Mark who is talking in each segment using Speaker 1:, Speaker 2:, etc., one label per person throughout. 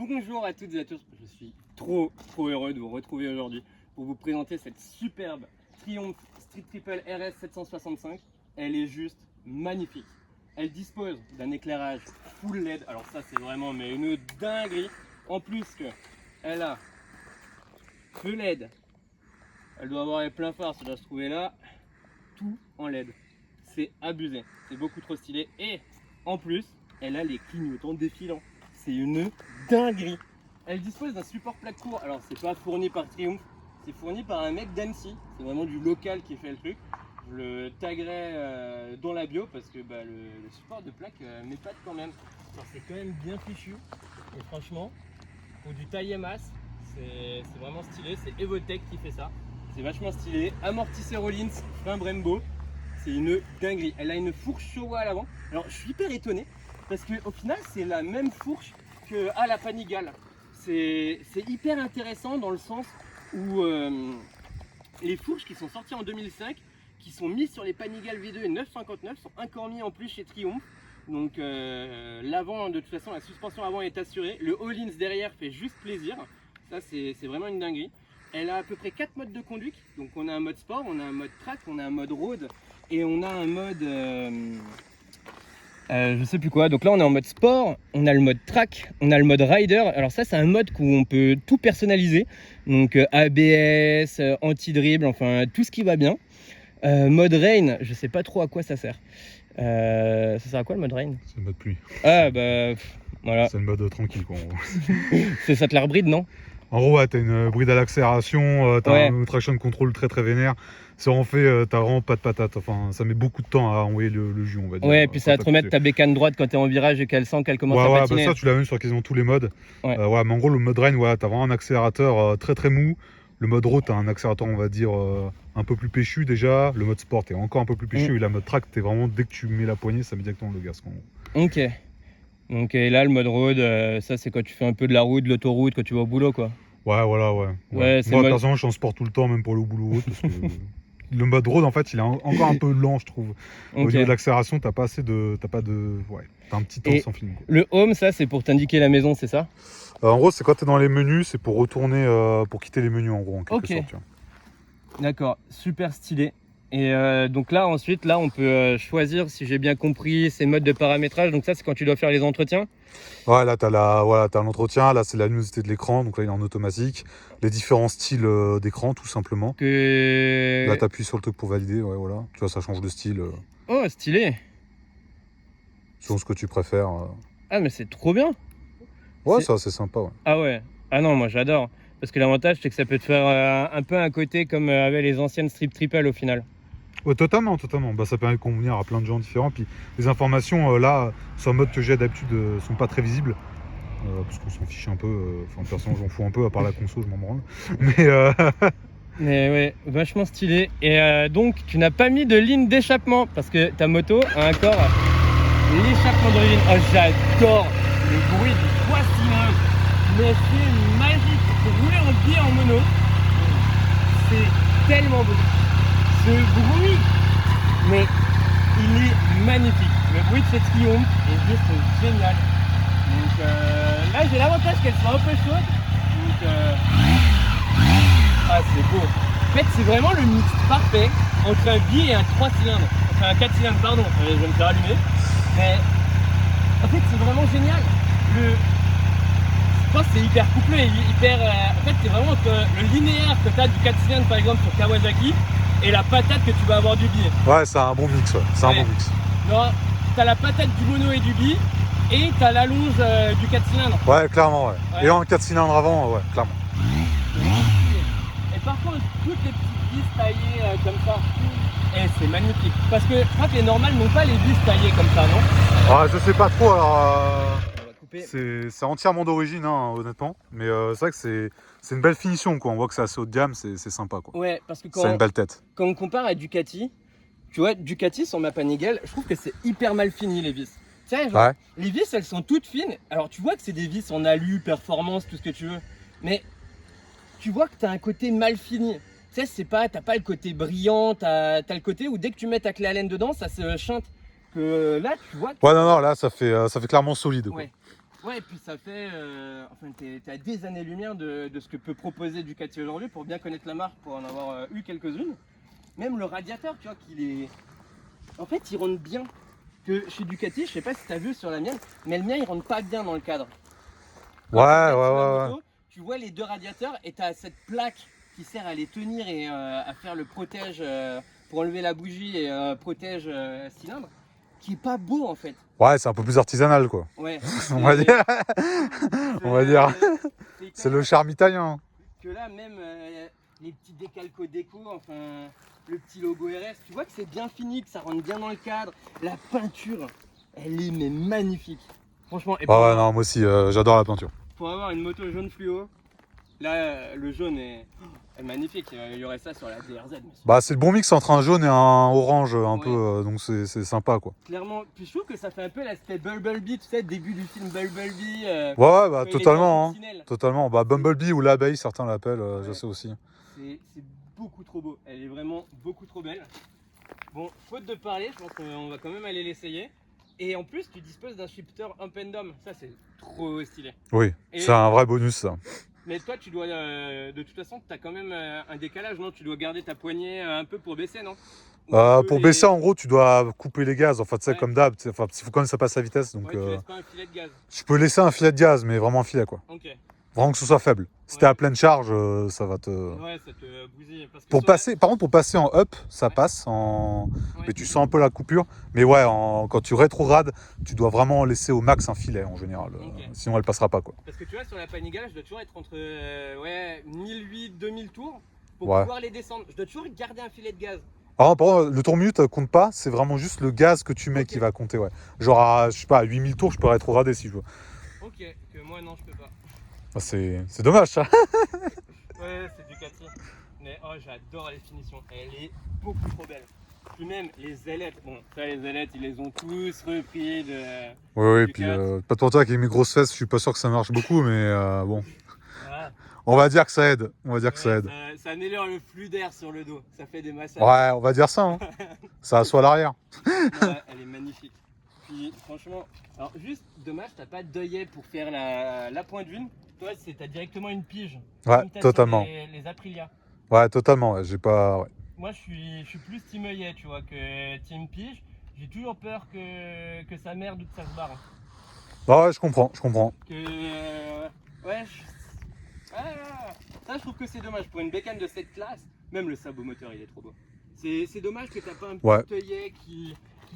Speaker 1: Bonjour à toutes et à tous, je suis trop heureux de vous retrouver aujourd'hui pour vous présenter cette superbe Triumph Street Triple RS 765. Elle est juste magnifique. Elle dispose d'un éclairage full LED, alors ça c'est vraiment mais une dinguerie. En plus que elle a feu LED, elle doit avoir les pleins phares, ça doit se trouver là, tout en LED. C'est abusé, c'est beaucoup trop stylé et en plus elle a les clignotants défilants. C'est une dinguerie. Elle dispose d'un support plaque court. Alors c'est pas fourni par Triumph, c'est fourni par un mec d'Annecy. C'est vraiment du local qui fait le truc. Je le taguerai dans la bio parce que le support de plaque m'épate quand même. C'est quand même bien fichu. Et franchement, pour du taille masse, c'est vraiment stylé. C'est Evotech qui fait ça. C'est vachement stylé. Amortisseur Rollins, frein Brembo. C'est une dinguerie. Elle a une fourche Showa à l'avant. Alors je suis hyper étonné. Parce qu'au final, c'est la même fourche qu'à la Panigale. C'est hyper intéressant dans le sens où les fourches qui sont sorties en 2005, qui sont mises sur les Panigale V2 et 959, sont encore mis en plus chez Triumph. Donc l'avant, de toute façon, la suspension avant est assurée. Le All-ins derrière fait juste plaisir. Ça, c'est vraiment une dinguerie. Elle a à peu près 4 modes de conduite. Donc on a un mode sport, on a un mode track, on a un mode road et on a un mode... je sais plus quoi, donc là on est en mode sport, on a le mode track, on a le mode rider. Alors ça c'est un mode où on peut tout personnaliser, donc ABS, anti-dribble, enfin tout ce qui va bien. Mode rain, je sais pas trop à quoi ça sert. Ça sert à quoi le mode rain?
Speaker 2: C'est le mode pluie.
Speaker 1: Ah bah voilà.
Speaker 2: C'est le mode tranquille quoi. En gros.
Speaker 1: C'est ça te la rebride, non?
Speaker 2: En gros, ouais, t'as une bride à l'accélération, t'as un traction control très vénère. C'est en fait, t'as vraiment pas de patate. Enfin, ça met beaucoup de temps à envoyer le jus, on va dire.
Speaker 1: Ouais, et puis ça va te remettre ta bécane droite quand t'es en virage et qu'elle sent qu'elle commence à patiner.
Speaker 2: Bah ça, tu l'as même sur quasiment tous les modes.
Speaker 1: Ouais.
Speaker 2: Mais en gros, le mode rain, ouais, t'as vraiment un accélérateur très mou. Le mode road, t'as un accélérateur, on va dire, un peu plus péchu déjà. Le mode sport, t'es encore un peu plus péchu. Et la mode track, t'es vraiment, dès que tu mets la poignée, ça met directement le gaz.
Speaker 1: Ok. Donc et là, le mode road, ça c'est quand tu fais un peu de la route, de l'autoroute, quand tu vas au boulot quoi.
Speaker 2: Ouais. Moi, personnellement, je suis en sport tout le temps, même pour le boulot. Parce que le mode road, en fait, il est encore un peu lent, je trouve. Au niveau de l'accélération, t'as pas assez de. T'as un petit temps sans film. Quoi.
Speaker 1: Le home, ça, c'est pour t'indiquer la maison, c'est ça?
Speaker 2: En gros, c'est quand t'es dans les menus, c'est pour retourner, pour quitter les menus, en gros, en quelque sorte.
Speaker 1: D'accord, super stylé. Et donc là, ensuite, là, on peut choisir, si j'ai bien compris, ces modes de paramétrage. Donc ça, c'est quand tu dois faire les entretiens.
Speaker 2: Ouais, là, t'as l'entretien. Là, c'est la luminosité de l'écran. Donc là, il est en automatique. Les différents styles d'écran, tout simplement. Là, t'appuies sur le truc pour valider. Ouais, voilà. Tu vois, ça change de style.
Speaker 1: Oh, stylé.
Speaker 2: Selon ce que tu préfères.
Speaker 1: Ah, mais c'est trop bien.
Speaker 2: Ouais, ça, c'est sympa. Ouais.
Speaker 1: Ah ouais. Ah non, moi, j'adore. Parce que l'avantage, c'est que ça peut te faire un peu un côté comme avaient les anciennes Strip Triple au final.
Speaker 2: Ouais, totalement. Bah, ça permet de convenir à plein de gens différents. Puis les informations, là, sur le mode que j'ai d'habitude, sont pas très visibles. Parce qu'on s'en fiche un peu. Enfin, personne, j'en fous un peu, à part la console, je m'en branle.
Speaker 1: Mais ouais, vachement stylé. Et donc, tu n'as pas mis de ligne d'échappement parce que ta moto a encore l'échappement d'origine. Oh, j'adore le bruit du 3 cylindres. Mais c'est magique. Pour rouler en biais en mono, c'est tellement beau. Ce bruit, mais il est magnifique. Le bruit de cette Triumph est juste génial. Donc là, j'ai l'avantage qu'elle soit un peu chaude. Donc ah, c'est beau. En fait, c'est vraiment le mix parfait entre un biais et un 3 cylindres. Enfin, un 4 cylindres, pardon. Je vais me faire allumer. Mais en fait, c'est vraiment génial. Je pense que c'est hyper couplé, en fait, c'est vraiment le linéaire que tu as du 4 cylindres par exemple sur Kawasaki et la patate que tu vas avoir du biais.
Speaker 2: Ouais, c'est un bon mix, ouais. C'est un bon mix.
Speaker 1: Tu as la patate du mono et du biais et tu as l'allonge du 4 cylindres.
Speaker 2: Ouais, clairement, ouais. Et en 4 cylindres avant, ouais, clairement.
Speaker 1: Et par contre, toutes les petites vis taillées comme ça, c'est magnifique. Parce que je crois que les normales n'ont pas les vis taillées comme ça, non?
Speaker 2: Ouais, je sais pas trop, alors... C'est entièrement d'origine, hein, honnêtement. Mais c'est vrai que c'est une belle finition, quoi. On voit que c'est assez haut de gamme, c'est sympa, quoi.
Speaker 1: Ouais, parce que
Speaker 2: ça a une belle tête.
Speaker 1: Quand on compare à Ducati, tu vois, Ducati sur ma Panigale, je trouve que c'est hyper mal fini les vis. Tu sais, genre, les vis, elles sont toutes fines. Alors, tu vois que c'est des vis en alu, performance, tout ce que tu veux. Mais tu vois que tu as un côté mal fini. Tu sais, t'as pas le côté brillant, t'as le côté où dès que tu mets ta clé à laine dedans, ça se chante. Que là, tu vois que...
Speaker 2: Ouais, non, là, ça fait clairement solide, quoi.
Speaker 1: Ouais. Ouais, et puis ça fait. Enfin, t'es à des années-lumière de ce que peut proposer Ducati aujourd'hui pour bien connaître la marque, pour en avoir eu quelques-unes. Même le radiateur, tu vois, qu'il est. En fait, il rentre bien. Que chez Ducati, je sais pas si t'as vu sur la mienne, mais le mien il rentre pas bien dans le cadre.
Speaker 2: Ouais,
Speaker 1: Quand tu
Speaker 2: ouais,
Speaker 1: regardes sur la
Speaker 2: ouais, ouais.
Speaker 1: moto, tu vois les deux radiateurs et tu as cette plaque qui sert à les tenir et à faire le protège pour enlever la bougie et protège cylindre, qui est pas beau en fait.
Speaker 2: Ouais, c'est un peu plus artisanal, quoi.
Speaker 1: Ouais,
Speaker 2: On va dire. On va dire.
Speaker 1: c'est quand
Speaker 2: C'est le
Speaker 1: même
Speaker 2: charme italien.
Speaker 1: que là, même les petits décalcos déco, enfin le petit logo RS, tu vois que c'est bien fini, que ça rentre bien dans le cadre. La peinture, elle est mais magnifique. Franchement, et
Speaker 2: Ouais, non, moi aussi, j'adore la peinture.
Speaker 1: pour avoir une moto jaune fluo, là, le jaune est magnifique. Il y aurait ça sur la DRZ. Mais
Speaker 2: Bah, c'est le bon mix entre un jaune et un orange, un
Speaker 1: Ouais.
Speaker 2: peu, donc c'est sympa, quoi.
Speaker 1: clairement, puis je trouve que ça fait un peu l'aspect Bumblebee, tu sais, début du film Bumblebee.
Speaker 2: Ouais, ouais, bah,
Speaker 1: quand il est
Speaker 2: totalement,
Speaker 1: dans
Speaker 2: hein.
Speaker 1: Sentinelle.
Speaker 2: Totalement. Bah, Bumblebee ou l'abeille, certains l'appellent, je
Speaker 1: Ouais.
Speaker 2: sais aussi.
Speaker 1: C'est beaucoup trop beau. Elle est vraiment beaucoup trop belle. Bon, faute de parler, je pense qu'on va quand même aller l'essayer. Et en plus, tu disposes d'un shifter up and down. Ça, c'est trop stylé.
Speaker 2: Oui,
Speaker 1: Et-
Speaker 2: c'est un vrai bonus, ça.
Speaker 1: Mais toi, tu dois, de toute façon, tu as quand même un décalage, non? Tu dois garder ta poignée un peu pour baisser, non? Ou tu peux
Speaker 2: Pour
Speaker 1: les-
Speaker 2: baisser, en gros, tu dois couper les gaz. Enfin, tu sais,
Speaker 1: Ouais.
Speaker 2: comme d'hab. Enfin, il faut quand même que ça passe à vitesse. Donc,
Speaker 1: Ouais, tu laisses pas un filet de gaz.
Speaker 2: tu peux laisser un filet de gaz, mais vraiment un filet, quoi.
Speaker 1: Ok.
Speaker 2: Vraiment que ce soit faible. Si t'es
Speaker 1: Ouais.
Speaker 2: à pleine charge, ça va te.
Speaker 1: Ouais, ça te bousille. Parce que
Speaker 2: Pour
Speaker 1: sur la-
Speaker 2: passer, par contre, pour passer en up, ça
Speaker 1: Ouais.
Speaker 2: passe. En...
Speaker 1: Ouais.
Speaker 2: Mais tu sens un peu la coupure. Mais ouais, quand tu rétrogrades, tu dois vraiment laisser au max un filet en général.
Speaker 1: Ok.
Speaker 2: Sinon, elle passera pas, quoi.
Speaker 1: Parce que tu vois, sur la Panigale, je dois toujours être entre 1008-2000 tours pour
Speaker 2: Ouais.
Speaker 1: pouvoir les descendre. Je dois toujours garder un filet de gaz.
Speaker 2: Par contre, le tour minute compte pas. C'est vraiment juste le gaz que tu mets
Speaker 1: Ok.
Speaker 2: qui va compter, ouais. Genre, je sais pas, à 8000 tours, je peux rétrograder si je veux.
Speaker 1: Ok, que moi, non, je peux pas.
Speaker 2: Ah, c'est dommage, ça.
Speaker 1: Ouais, c'est Ducati. Mais oh, j'adore les finitions. Elle est beaucoup trop belle. Puis même les ailettes. Bon, ça, les ailettes, ils les ont tous repris de.
Speaker 2: Oui,
Speaker 1: Du
Speaker 2: puis
Speaker 1: cadre.
Speaker 2: pas pour toi avec mes grosses fesses, je suis pas sûr que ça marche beaucoup, mais bon.
Speaker 1: Voilà.
Speaker 2: On va dire que ça aide. On va dire que ça
Speaker 1: Ouais,
Speaker 2: aide.
Speaker 1: ça améliore le flux d'air sur le dos. Ça fait des massages.
Speaker 2: Ouais, on va dire ça. Hein. Ça assoit l'arrière.
Speaker 1: Ouais, elle est magnifique. Puis franchement, alors juste dommage, t'as pas d'œillet pour faire la pointe d'une. Toi, t'as directement une pige.
Speaker 2: Ouais,
Speaker 1: Comme t'as
Speaker 2: totalement.
Speaker 1: sur les Aprilia.
Speaker 2: Ouais, totalement. Ouais. J'ai pas. Ouais.
Speaker 1: Moi, je suis plus team œillet, tu vois, que team pige. J'ai toujours peur que ça merde ou que ça se barre.
Speaker 2: Bah ouais, je comprends, je comprends.
Speaker 1: Que ouais, ça je trouve que c'est dommage pour une bécane de cette classe. Même le sabot moteur, il est trop beau. C'est dommage que t'as pas un petit
Speaker 2: Ouais.
Speaker 1: œillet qui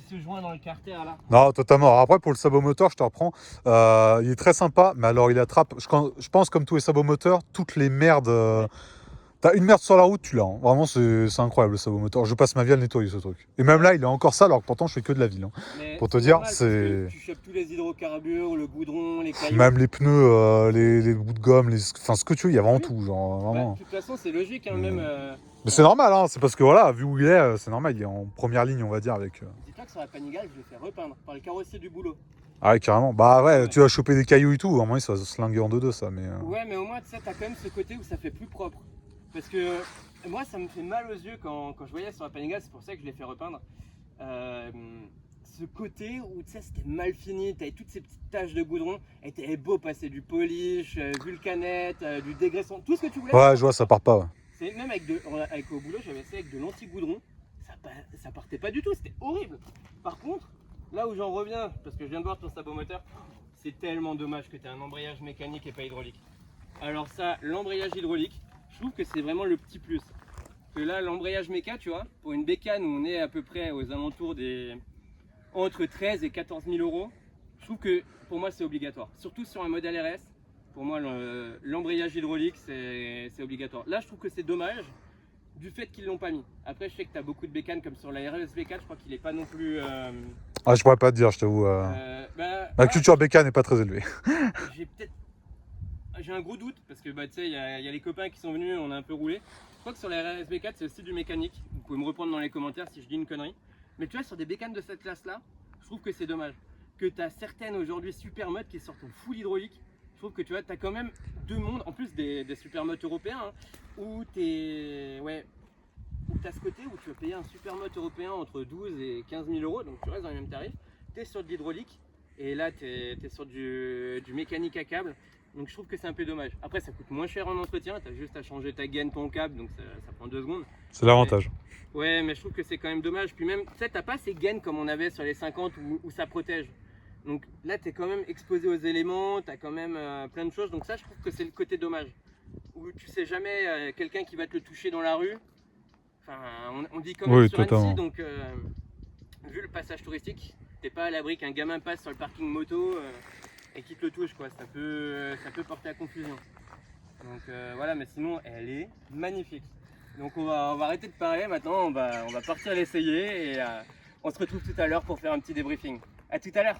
Speaker 1: se joint dans le carter là.
Speaker 2: Non, totalement. Alors après, pour le sabot moteur, je te reprends. Il est très sympa, mais alors il attrape. Je pense, comme tous les sabots moteurs, toutes les merdes. T'as une merde sur la route, tu l'as. Hein. Vraiment, c'est incroyable le sabot moteur. Je passe ma vie à le nettoyer ce truc. Et même là, il est encore sale, alors que pourtant, je fais que de la ville. Hein.
Speaker 1: Mais
Speaker 2: Pour te
Speaker 1: c'est
Speaker 2: dire,
Speaker 1: normal, parce que
Speaker 2: c'est.
Speaker 1: tu chopes tous les hydrocarbures, le goudron, les cailloux.
Speaker 2: Même les pneus, les bouts de gomme, enfin ce que tu veux, il y a vraiment
Speaker 1: Oui.
Speaker 2: tout. Genre,
Speaker 1: Bah,
Speaker 2: vraiment.
Speaker 1: de toute façon, c'est logique, hein,
Speaker 2: Mais-
Speaker 1: même.
Speaker 2: Mais c'est normal, hein, c'est parce que voilà, vu où il est, c'est normal, il est en première ligne, on va dire, avec.
Speaker 1: Dis-toi que sur la Panigale, je l'ai fait repeindre par le carrossier du boulot.
Speaker 2: Ah ouais, carrément. Bah ouais,
Speaker 1: Ouais.
Speaker 2: tu vas choper des cailloux et tout, à un moment, ça va se slinguer en deux, ça, mais.
Speaker 1: Ouais, mais au moins, tu sais, t'as quand même ce côté où ça fait plus propre. Parce que moi, ça me fait mal aux yeux quand je voyais sur la Panigale, c'est pour ça que je l'ai fait repeindre. Ce côté où, tu sais, c'était mal fini, t'avais toutes ces petites taches de goudron, et t'avais beau passer du polish, vulcanette, du dégraissant, tout ce que tu voulais.
Speaker 2: Ouais, je vois, ça part pas, ouais.
Speaker 1: C'est même avec au boulot, j'avais essayé avec de l'anti-goudron, ça partait pas du tout, c'était horrible. Par contre, là où j'en reviens, parce que je viens de voir ton sabot moteur, c'est tellement dommage que tu aies un embrayage mécanique et pas hydraulique. Alors ça, l'embrayage hydraulique, je trouve que c'est vraiment le petit plus. Que là, l'embrayage méca, tu vois, pour une bécane où on est à peu près aux alentours des entre 13 et 14 000 euros, je trouve que pour moi c'est obligatoire. Surtout sur un modèle RS, pour moi l'embrayage hydraulique c'est obligatoire. Là je trouve que c'est dommage du fait qu'ils l'ont pas mis. Après je sais que tu as beaucoup de bécanes comme sur la RS V4, je crois qu'il est pas non plus...
Speaker 2: Ah, je pourrais pas te dire, je t'avoue. Ma culture bécane n'est pas très élevée.
Speaker 1: J'ai un gros doute parce que bah, tu sais, il y a les copains qui sont venus, on a un peu roulé. Je crois que sur la RS V4 c'est aussi du mécanique. Vous pouvez me reprendre dans les commentaires si je dis une connerie. Mais tu vois, sur des bécanes de cette classe-là, je trouve que c'est dommage. Que tu as certaines aujourd'hui supermodes qui sortent en full hydraulique. Je trouve que tu vois, tu as quand même deux mondes, en plus des supermodes européens, hein, où tu as ce côté où tu vas payer un supermode européen entre 12 et 15 000 euros, donc tu restes dans les mêmes tarifs. Tu es sur de l'hydraulique, Et là, tu es sur du mécanique à câble. Donc je trouve que c'est un peu dommage. Après, ça coûte moins cher en entretien. Tu as juste à changer ta gaine, ton câble. Donc ça prend 2 secondes.
Speaker 2: C'est l'avantage.
Speaker 1: Ouais, mais je trouve que c'est quand même dommage. Puis même, tu sais, t'as pas ces gaines comme on avait sur les 50 où ça protège. Donc là, tu es quand même exposé aux éléments. Tu as quand même plein de choses. Donc ça, je trouve que c'est le côté dommage. Où tu sais jamais quelqu'un qui va te le toucher dans la rue. Enfin, on dit quand même
Speaker 2: Oui,
Speaker 1: sur Annecy.
Speaker 2: totalement.
Speaker 1: Donc, vu le passage touristique, t'es pas à l'abri qu'un gamin passe sur le parking moto et qu'il te le touche, quoi. Ça peut porter à confusion. Donc voilà, mais sinon elle est magnifique. Donc on va arrêter de parler maintenant, on va partir l'essayer et on se retrouve tout à l'heure pour faire un petit débriefing. À tout à l'heure.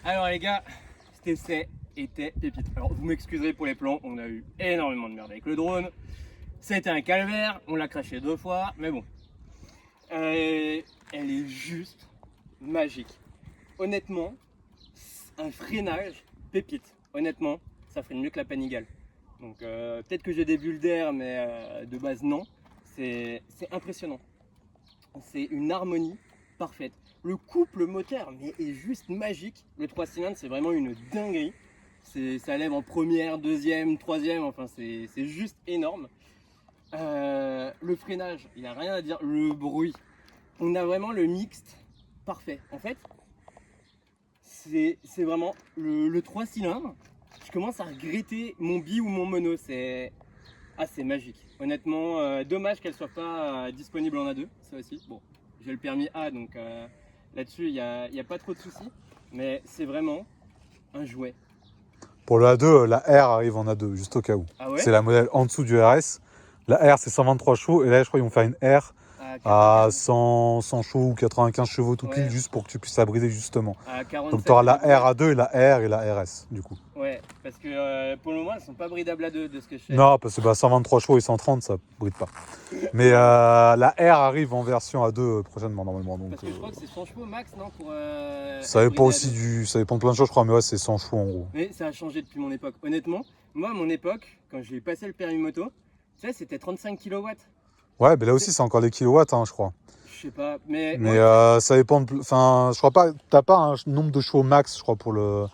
Speaker 1: Alors les gars, cet essai était pépite. Alors vous m'excuserez pour les plans, on a eu énormément de merde avec le drone. C'était un calvaire, on l'a craché 2 fois, mais bon. Elle est juste magique. Honnêtement, un freinage pépite. Honnêtement, ça freine mieux que la Panigale. Donc peut-être que j'ai des bulles d'air, mais de base non. C'est impressionnant. C'est une harmonie parfaite. Le couple moteur mais est juste magique. Le 3 cylindres, c'est vraiment une dinguerie. Ça lève en première, deuxième, troisième, enfin c'est juste énorme. Le freinage, il n'y a rien à dire. Le bruit, on a vraiment le mixte parfait. En fait, c'est vraiment le 3 cylindres. Je commence à regretter mon bi ou mon mono. C'est magique. Honnêtement, dommage qu'elle soit pas disponible en A2. Ça aussi. Bon, j'ai le permis A, donc là-dessus, il n'y a pas trop de soucis. Mais c'est vraiment un jouet.
Speaker 2: Pour le A2, la R arrive en A2, juste au cas où.
Speaker 1: Ah ouais?
Speaker 2: C'est la modèle en dessous du RS. La R, c'est 123 chevaux. Et là, je crois qu'ils vont faire une R à 100 chevaux ou 95 chevaux tout pile, juste pour que tu puisses la briser justement. Donc tu auras la RA2 et la R et la RS du coup.
Speaker 1: Ouais, parce que pour le moment elles sont pas bridables à 2 de ce que je sais.
Speaker 2: Non, parce que 123 chevaux et 130 ça bride pas. Mais la R arrive en version A2 prochainement normalement. Donc,
Speaker 1: parce que je crois que c'est 100 chevaux max, non pour,
Speaker 2: ça dépend aussi ça dépend de plein de choses je crois, mais ouais c'est 100 chevaux en gros.
Speaker 1: Mais ça a changé depuis mon époque. Honnêtement, moi à mon époque, quand j'ai passé le permis moto, tu sais c'était 35 kW.
Speaker 2: Ouais, mais là aussi c'est encore des kilowatts je crois.
Speaker 1: Je sais pas, mais
Speaker 2: ça dépend de... Enfin, je crois pas... T'as pas un nombre de chevaux max, je crois, pour le...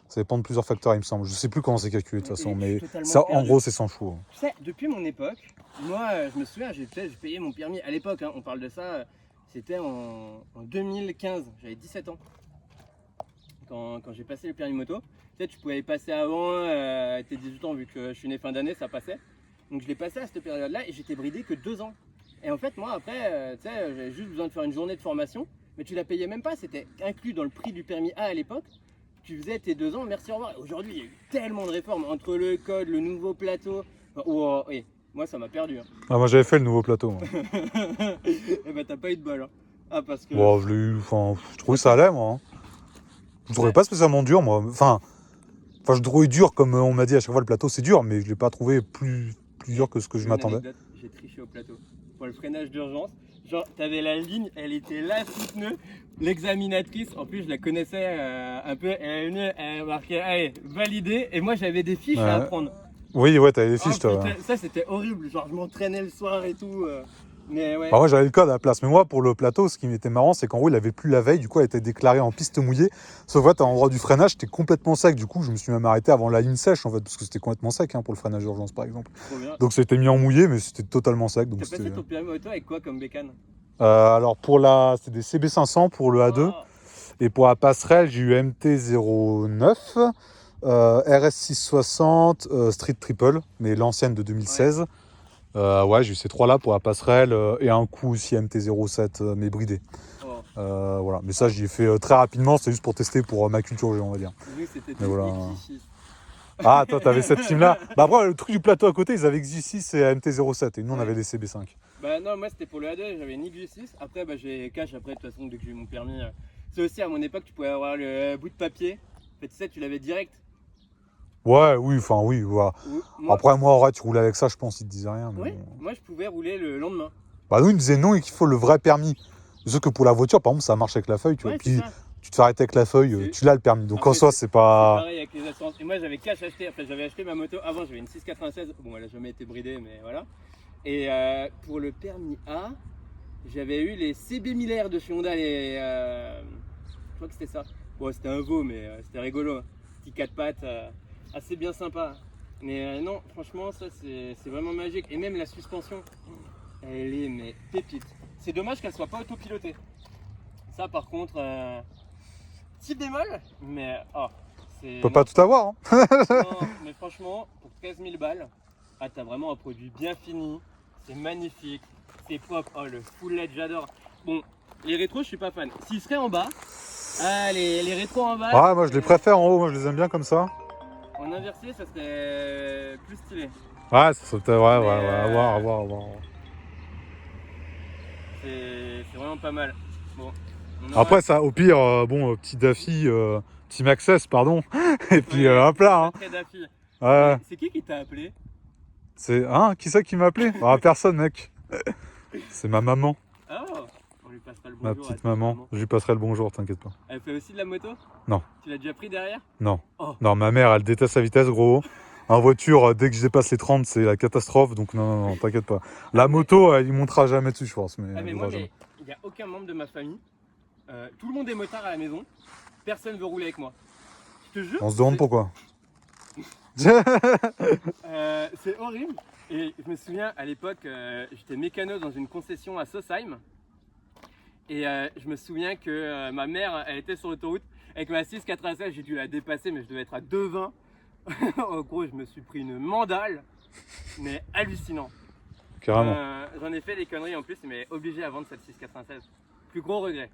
Speaker 2: Ça dépend de plusieurs facteurs, il me semble. Je sais plus comment c'est calculé, de toute façon, mais ça, en gros, c'est 100 chevaux.
Speaker 1: Tu sais, depuis mon époque, moi, je me souviens, j'ai payé mon permis à l'époque, on parle de ça, c'était en 2015, j'avais 17 ans. Quand j'ai passé le permis moto, tu sais, tu pouvais y passer avant tes 18 ans, vu que je suis né fin d'année, ça passait. Donc je l'ai passé à cette période-là et j'étais bridé que 2 ans. Et en fait, moi, après, tu sais, j'avais juste besoin de faire une journée de formation, mais tu la payais même pas, c'était inclus dans le prix du permis A à l'époque. Tu faisais tes 2 ans, merci, au revoir. Aujourd'hui, il y a eu tellement de réformes entre le code, le nouveau plateau. Oui, moi, ça m'a perdu.
Speaker 2: Ah, moi, j'avais fait le nouveau plateau. Moi.
Speaker 1: Et bah, t'as pas eu de bol. Ah, parce que.
Speaker 2: Bon, je l'ai eu, je trouvais ça allait, moi. Je trouvais pas spécialement dur, moi. Enfin, je trouvais dur, comme on m'a dit à chaque fois, le plateau, c'est dur, mais je l'ai pas trouvé plus dur que ce que je m'attendais.
Speaker 1: J'ai triché au plateau. Pour le freinage d'urgence, genre, t'avais la ligne, elle était là, sous pneu. L'examinatrice, en plus, je la connaissais un peu, elle est venue, elle marquait, allez, validé, et moi, j'avais des fiches à apprendre.
Speaker 2: Oui, ouais, t'avais des fiches, toi.
Speaker 1: Ça, c'était horrible, genre, je m'entraînais le soir et tout. Mais ouais.
Speaker 2: Alors moi, j'avais le code à la place, mais moi, pour le plateau, ce qui m'était marrant, c'est qu'en gros, il avait plu la veille, du coup, elle était déclarée en piste mouillée. Sauf que à l'endroit du freinage, c'était complètement sec, du coup, je me suis même arrêté avant la ligne sèche, en fait, parce que c'était complètement sec pour le freinage d'urgence, par exemple. Donc, c'était mis en mouillé, mais c'était totalement sec.
Speaker 1: T'as passé ton permis moto avec quoi comme bécane?
Speaker 2: Alors, c'était des CB500 pour le A2, et pour la passerelle, j'ai eu MT-09, RS660, Street Triple, mais l'ancienne de 2016. Ouais. Ouais, j'ai eu ces 3 là pour la passerelle et un coup aussi MT-07 mais bridé. Voilà. Mais ça, j'y ai fait très rapidement, c'est juste pour tester pour ma culture, on va dire.
Speaker 1: Oui, c'était
Speaker 2: voilà. Ah, toi, t'avais cette team là. Bah, après, le truc du plateau à côté, ils avaient X6 et MT-07 et nous, on avait des CB5.
Speaker 1: Bah, non, moi, c'était pour le A2, j'avais une X6. Après, bah, j'ai cash après, de toute façon, dès que j'ai eu mon permis. C'est aussi à mon époque, tu pouvais avoir le bout de papier. En fait, tu sais, tu l'avais direct.
Speaker 2: Ouais, oui, voilà. Après, moi, en vrai, tu roulais avec ça, je pense, ils te disaient rien. Mais
Speaker 1: oui, moi, je pouvais rouler le lendemain.
Speaker 2: Bah, nous, ils me disaient non, il faut le vrai permis. Sauf que pour la voiture, par exemple, ça marche avec la feuille, tu vois. Puis, tu te fais arrêter avec la feuille,
Speaker 1: C'est-
Speaker 2: tu l'as le permis. Donc
Speaker 1: Après,
Speaker 2: en soi, c'est pas.
Speaker 1: Pareil avec les assurances. Et moi, j'avais cash acheté. Enfin, j'avais acheté ma moto. Avant, j'avais une 696. Bon, elle a jamais été bridée, mais voilà. Et pour le permis A, j'avais eu les CB1000R de chez Honda. Je crois que c'était ça. Bon, c'était un veau, mais c'était rigolo. Petit 4 pattes, assez bien sympa. Mais non, franchement, ça, c'est vraiment magique. Et même la suspension, elle est mais pépite. C'est dommage qu'elle soit pas autopilotée. Ça, par contre, petit bémol, mais c'est.
Speaker 2: Tu peux pas tout avoir. Hein.
Speaker 1: Non, mais franchement, pour 15 000 balles, t'as vraiment un produit bien fini. C'est magnifique, c'est propre. Oh, le full LED, j'adore. Bon, les rétros, je suis pas fan. S'ils seraient en bas, les rétros en bas.
Speaker 2: Ouais, moi je les préfère en haut, moi je les aime bien comme ça.
Speaker 1: En inversé, ça serait plus stylé.
Speaker 2: Ouais, ça serait peut-être. Ouais,
Speaker 1: Mais,
Speaker 2: à voir.
Speaker 1: C'est vraiment pas mal. Bon.
Speaker 2: Après, ça, au pire, petit Daffy, petit Maxès, pardon. Et puis hop là. Hein.
Speaker 1: Très Daffy.
Speaker 2: Ouais.
Speaker 1: C'est qui t'a appelé?
Speaker 2: C'est. Hein, qui c'est qui m'a appelé? Ah, personne, mec. C'est ma maman,
Speaker 1: On lui passera le bonjour.
Speaker 2: ma
Speaker 1: à
Speaker 2: petite
Speaker 1: ta
Speaker 2: maman. Je lui passerai le bonjour, t'inquiète pas.
Speaker 1: Elle fait aussi de la moto?
Speaker 2: Non.
Speaker 1: Tu l'as déjà pris derrière?
Speaker 2: Non.
Speaker 1: Oh.
Speaker 2: Non, ma mère, elle déteste la vitesse, gros. En voiture, dès que je dépasse les 30, c'est la catastrophe. Donc, non, t'inquiète pas. La moto, il montera jamais dessus, je pense. Mais,
Speaker 1: Mais moi, il n'y a aucun membre de ma famille. Tout le monde est motard à la maison. Personne veut rouler avec moi. Je te jure.
Speaker 2: On se demande pourquoi.
Speaker 1: C'est horrible. Et je me souviens, à l'époque, j'étais mécano dans une concession à Sausheim. Et je me souviens que ma mère, elle était sur l'autoroute avec ma 696. J'ai dû la dépasser, mais je devais être à 2,20. En gros, je me suis pris une mandale, mais hallucinant.
Speaker 2: Carrément.
Speaker 1: J'en ai fait des conneries en plus, il m'est obligé à vendre cette 696. Plus gros regret.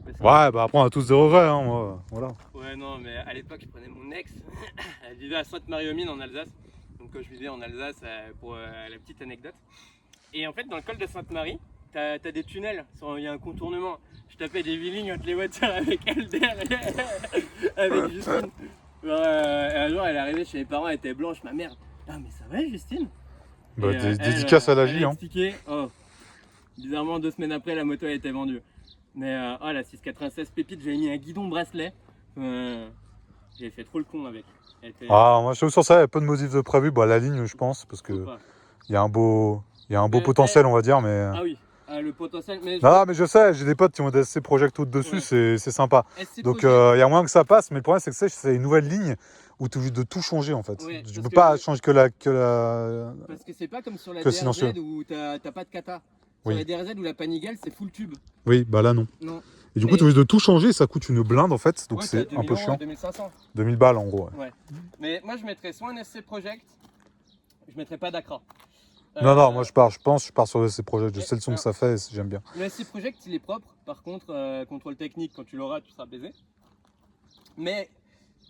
Speaker 1: Parce que-
Speaker 2: Ouais, bah après, on a tous des regrets, hein, moi. Voilà.
Speaker 1: Ouais, non, mais à l'époque, je prenais mon ex. Elle vivait à Sainte-Marie-aux-Mines en Alsace. Donc, quand je vivais en Alsace, pour la petite anecdote. Et en fait, dans le col de Sainte-Marie, t'as des tunnels. Il y a un contournement. Je tapais des lignes entre les voitures avec elle derrière. Avec Justine. Genre, un jour, elle est arrivée chez mes parents, elle était blanche. Ma mère, ah, mais ça va, Justine?
Speaker 2: Bah,
Speaker 1: Et,
Speaker 2: dédicace à la
Speaker 1: elle
Speaker 2: vie,
Speaker 1: a
Speaker 2: hein.
Speaker 1: expliqué, bizarrement, 2 semaines après, la moto elle était vendue. Mais la 696 pépite, j'avais mis un guidon bracelet. J'ai fait trop le con avec.
Speaker 2: Ah, moi, je suis sur ça, il y a peu de motifs de prévu. Bah, la ligne, je pense, parce que il y a un beau potentiel, on va dire, mais.
Speaker 1: Ah oui, le potentiel. Mais
Speaker 2: Non, mais je sais, j'ai des potes qui ont des SC Project Out dessus,
Speaker 1: Ouais.
Speaker 2: c'est sympa.
Speaker 1: SC
Speaker 2: Donc,
Speaker 1: Project,
Speaker 2: il y a moyen que ça passe, mais le problème, c'est que c'est une nouvelle ligne où tu es obligé de tout changer, en fait.
Speaker 1: Ouais,
Speaker 2: Tu
Speaker 1: parce
Speaker 2: peux
Speaker 1: que-
Speaker 2: pas changer que la.
Speaker 1: parce que c'est pas comme sur la
Speaker 2: que
Speaker 1: DRZ
Speaker 2: silencieux.
Speaker 1: où t'as pas de kata. Sur
Speaker 2: Oui.
Speaker 1: la DRZ ou la Panigale, c'est full tube.
Speaker 2: Oui, bah là, non.
Speaker 1: Non.
Speaker 2: Et du coup,
Speaker 1: Mais-
Speaker 2: tu es obligé de tout changer, ça coûte une blinde, en fait, donc
Speaker 1: Ouais,
Speaker 2: c'est
Speaker 1: t'as
Speaker 2: un peu
Speaker 1: 2000 €,
Speaker 2: chiant.
Speaker 1: 2500.
Speaker 2: 2000 balles, en gros. Ouais.
Speaker 1: Ouais. Mais moi, je mettrais soit un SC Project, je mettrais pas d'Acra.
Speaker 2: Non, moi, je pars sur le SC Project. Je sais le son
Speaker 1: alors-
Speaker 2: que ça fait, et j'aime bien.
Speaker 1: Le SC Project, il est propre. Par contre, contrôle technique, quand tu l'auras, tu seras baisé. Mais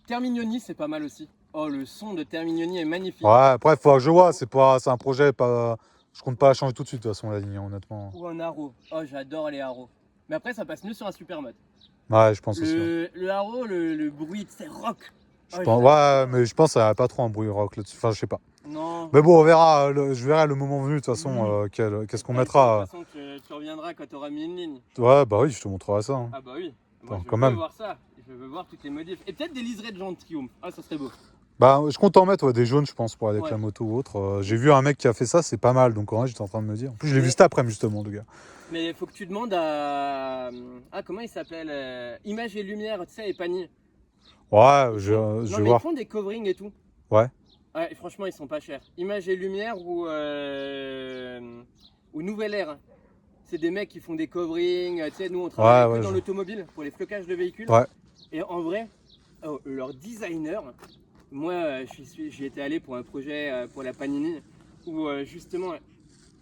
Speaker 1: Terminioni, c'est pas mal aussi. Oh, le son de Terminioni est magnifique.
Speaker 2: Ouais, après, faut que je vois, c'est un projet, pas. Je compte pas la changer tout de suite, de toute façon, la ligne, honnêtement.
Speaker 1: Ou un haro. Oh, j'adore les haros. Mais après, ça passe mieux sur un supermode.
Speaker 2: Ouais, je pense aussi. Ouais.
Speaker 1: Le haro, le bruit, c'est rock.
Speaker 2: Je
Speaker 1: Oh,
Speaker 2: pense, ouais, mais je pense que ça n'a pas trop un bruit rock là-dessus. Enfin, je sais pas.
Speaker 1: Non.
Speaker 2: Mais bon, on verra. Je verrai le moment venu, de toute façon, qu'est-ce qu'on mettra.
Speaker 1: De toute façon, tu reviendras quand tu auras mis une ligne.
Speaker 2: Ouais, bah oui, je te montrerai ça. Hein.
Speaker 1: Ah bah oui. Moi,
Speaker 2: Attends,
Speaker 1: je
Speaker 2: quand
Speaker 1: veux
Speaker 2: même.
Speaker 1: voir ça. Je veux voir toutes les modifs. Et peut-être des liserés de gens de Triomphe. Ah, ça serait beau.
Speaker 2: Bah, je compte en mettre des jaunes, je pense, pour aller avec
Speaker 1: Ouais.
Speaker 2: la moto ou autre. J'ai vu un mec qui a fait ça, c'est pas mal. Donc, en vrai, j'étais en train de me dire. En plus, je l'ai vu
Speaker 1: Mais-
Speaker 2: cet après-midi, justement, le gars.
Speaker 1: Mais il faut que tu demandes à. Ah, comment il s'appelle Image et Lumière, tu sais, et Pagny.
Speaker 2: Ouais, je
Speaker 1: Non,
Speaker 2: vais
Speaker 1: mais
Speaker 2: voir.
Speaker 1: ils font des coverings et tout.
Speaker 2: Ouais.
Speaker 1: Ouais, et franchement, ils sont pas chers. Image et Lumière ou Nouvelle Air. C'est des mecs qui font des coverings. Tu sais, nous, on travaille
Speaker 2: Ouais,
Speaker 1: que dans
Speaker 2: je-
Speaker 1: l'automobile pour les flocages de véhicules.
Speaker 2: Ouais.
Speaker 1: Et en vrai, leur designer, moi, j'y étais allé pour un projet pour la Panini où justement,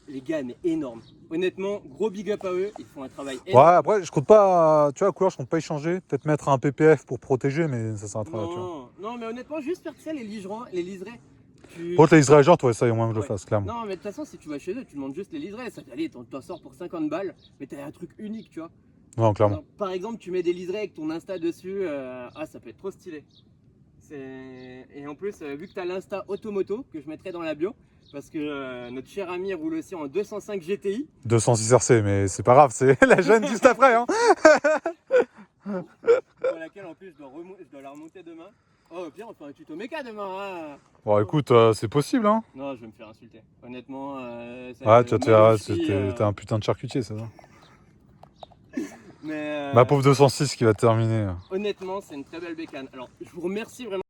Speaker 1: les gars, mais énorme. Honnêtement, gros big up à eux. Ils font un travail
Speaker 2: Ouais,
Speaker 1: énorme.
Speaker 2: après, je compte pas. Tu vois, la couleur, je compte pas y changer. Peut-être mettre un PPF pour protéger, mais ça s'arrêtera là, tu vois.
Speaker 1: Non, mais honnêtement, juste faire ça, les liserés.
Speaker 2: Pour les Israéliens, genre, toi, ça, il y a moyen que je le
Speaker 1: Ouais.
Speaker 2: fasse, clairement.
Speaker 1: Non, mais de toute façon, si tu vas chez eux, tu demandes juste les liserés. Ça allez, t'en sors pour 50 balles, mais t'as un truc unique, tu vois.
Speaker 2: Non, clairement.
Speaker 1: Alors, par exemple, tu mets des liserés avec ton Insta dessus, ça peut être trop stylé. Et en plus, vu que t'as l'Insta Automoto, que je mettrai dans la bio, parce que notre cher ami roule aussi en 205 GTI.
Speaker 2: 206 RC, mais c'est pas grave, c'est la jeune juste après. Hein.
Speaker 1: plus, je dois la remonter demain. Oh, au pire, on fait un tuto méca demain. Hein.
Speaker 2: Bon, écoute, c'est possible, hein.
Speaker 1: Non, je vais me faire insulter. Honnêtement,
Speaker 2: Ah, tu vas te faire.
Speaker 1: mal au ski,
Speaker 2: T'es un putain de charcutier, ça va.
Speaker 1: Mais
Speaker 2: Ma pauvre 206 qui va terminer.
Speaker 1: honnêtement, c'est une très belle bécane. Alors, je vous remercie vraiment.